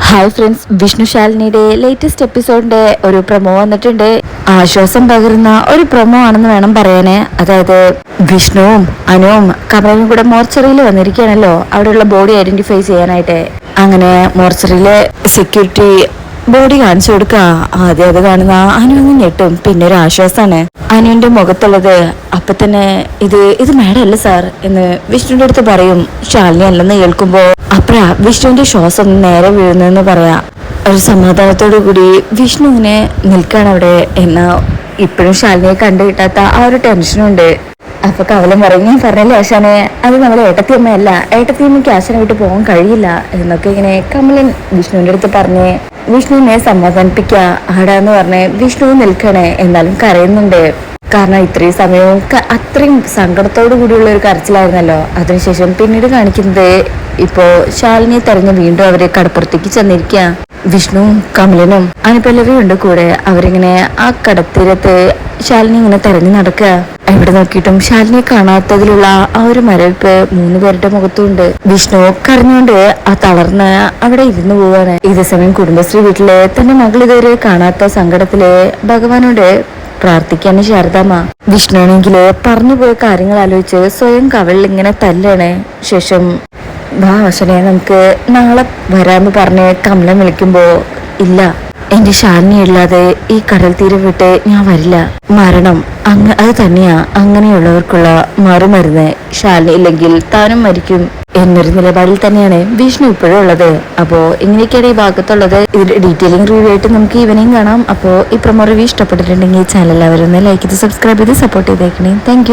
Hi friends, Vishnu ശാലിനിയുടെ latest എപ്പിസോഡിന്റെ ഒരു promo വന്നിട്ടുണ്ട്. ആശ്വാസം പകരുന്ന ഒരു പ്രൊമോ ആണെന്ന് വേണം പറയാന്. അതായത് വിഷ്ണുവും അനുവും കമലും കൂടെ മോർച്ചറിയിൽ വന്നിരിക്കുകയാണല്ലോ, അവിടെയുള്ള ബോഡി ഐഡന്റിഫൈ ചെയ്യാനായിട്ട്. അങ്ങനെ മോർച്ചറിയിലെ സെക്യൂരിറ്റി ബോഡി കാണിച്ചു കൊടുക്കുക. ആദ്യം അത് കാണുന്ന അനു അങ്ങ് ഞെട്ടും, പിന്നെ ഒരു ആശ്വാസമാണ് അനുവിന്റെ മുഖത്തുള്ളത്. അപ്പൊ തന്നെ ഇത് മാഡം അല്ല സാർ എന്ന് വിഷ്ണുവിന്റെ അടുത്ത് പറയും. ശാലിനി അല്ലെന്ന് കേൾക്കുമ്പോ അപ്പഴാ വിഷ്ണുവിന്റെ ശ്വാസം നേരെ വീഴുന്നെന്ന് പറയാ. ഒരു സമാധാനത്തോടു കൂടി വിഷ്ണു ഇങ്ങനെ നിൽക്കാണ് അവിടെ. എന്നാ ഇപ്പോഴും ശാലിനിയെ കണ്ടു കിട്ടാത്ത ആ ഒരു ടെൻഷനുണ്ട്. അപ്പൊ കവലം പറയും, ഞാൻ പറഞ്ഞില്ലേ ആശാനെ, അത് നമ്മളെ ഏട്ടത്തിയമ്മയല്ല, ഏട്ടത്തിയമ്മയ്ക്ക് ആശാനെ വിട്ട് പോകാൻ കഴിയില്ല എന്നൊക്കെ ഇങ്ങനെ കമലൻ വിഷ്ണുവിന്റെ അടുത്ത് പറഞ്ഞ് വിഷ്ണുവിനെ സമാധാനിപ്പിക്കുക. ആടാന്ന് പറഞ്ഞ് വിഷ്ണു നിൽക്കണേ, എന്നാലും കരയുന്നുണ്ട്. കാരണം ഇത്രയും സമയവും അത്രയും സങ്കടത്തോടു കൂടിയുള്ള ഒരു കരച്ചിലായിരുന്നല്ലോ. അതിനുശേഷം പിന്നീട് കാണിക്കുന്നത് ഇപ്പോ ശാലിനിയെ തെരഞ്ഞ് വീണ്ടും അവര് കടപ്പുറത്തേക്ക് ചെന്നിരിക്കുക. വിഷ്ണുവും കമലനും അനുപല്ലവിയും ഉണ്ട് കൂടെ. അവരിങ്ങനെ ആ കടത്തീരത്ത് ശാലിനി ഇങ്ങനെ തെരഞ്ഞു നടക്കുക. എവിടെ നോക്കിയിട്ടും ശാലിനിയെ കാണാത്തതിലുള്ള ആ ഒരു മരവിപ്പ് 3 പേരുടെ മുഖത്തുണ്ട്. വിഷ്ണു കരഞ്ഞുകൊണ്ട് ആ തളർന്ന് അവിടെ ഇരുന്നു പോവാണ്. ഇതേ സമയം കുടുംബശ്രീ വീട്ടില് തന്റെ മകൾ ഇതുവരെ കാണാത്ത സങ്കടത്തില് ഭഗവാനോട് പ്രാർത്ഥിക്കാണ് ശാരദാമ്മ. വിഷ്ണുവാണെങ്കില് പറഞ്ഞു പോയ കാര്യങ്ങൾ ആലോചിച്ച് സ്വയം കവളിൽ ഇങ്ങനെ തല്ലാണ്. ശേഷം വാ വശനെ, നമുക്ക് നാളെ വരാന്ന് പറഞ്ഞ് കമലം വിളിക്കുമ്പോ ഇല്ല, എന്റെ ശാലിനി ഇല്ലാതെ ഈ കടൽ തീരം വിട്ട് ഞാൻ വരില്ല. മരണം അത് തന്നെയാ അങ്ങനെയുള്ളവർക്കുള്ള മറുമരുന്ന്. ശാലിനി ഇല്ലെങ്കിൽ താനും മരിക്കും എന്നൊരു നിലപാടിൽ തന്നെയാണ് വിഷ്ണു ഇപ്പോഴും ഉള്ളത്. അപ്പോ ഇങ്ങനെയൊക്കെയാണ് ഈ ഭാഗത്തുള്ളത്. ഇതിന്റെ ഡീറ്റെയിലിംഗ് റിവ്യൂ ആയിട്ട് നമുക്ക് ഈവനിങ് കാണാം. അപ്പോൾ ഈ പ്രൊമോ റിവ്യൂ ഇഷ്ടപ്പെട്ടിട്ടുണ്ടെങ്കിൽ ചാനൽ എല്ലാവരും ഒന്ന് ലൈക്ക് ചെയ്ത് സബ്സ്ക്രൈബ് ചെയ്ത് സപ്പോർട്ട് ചെയ്തേക്കണേ. താങ്ക്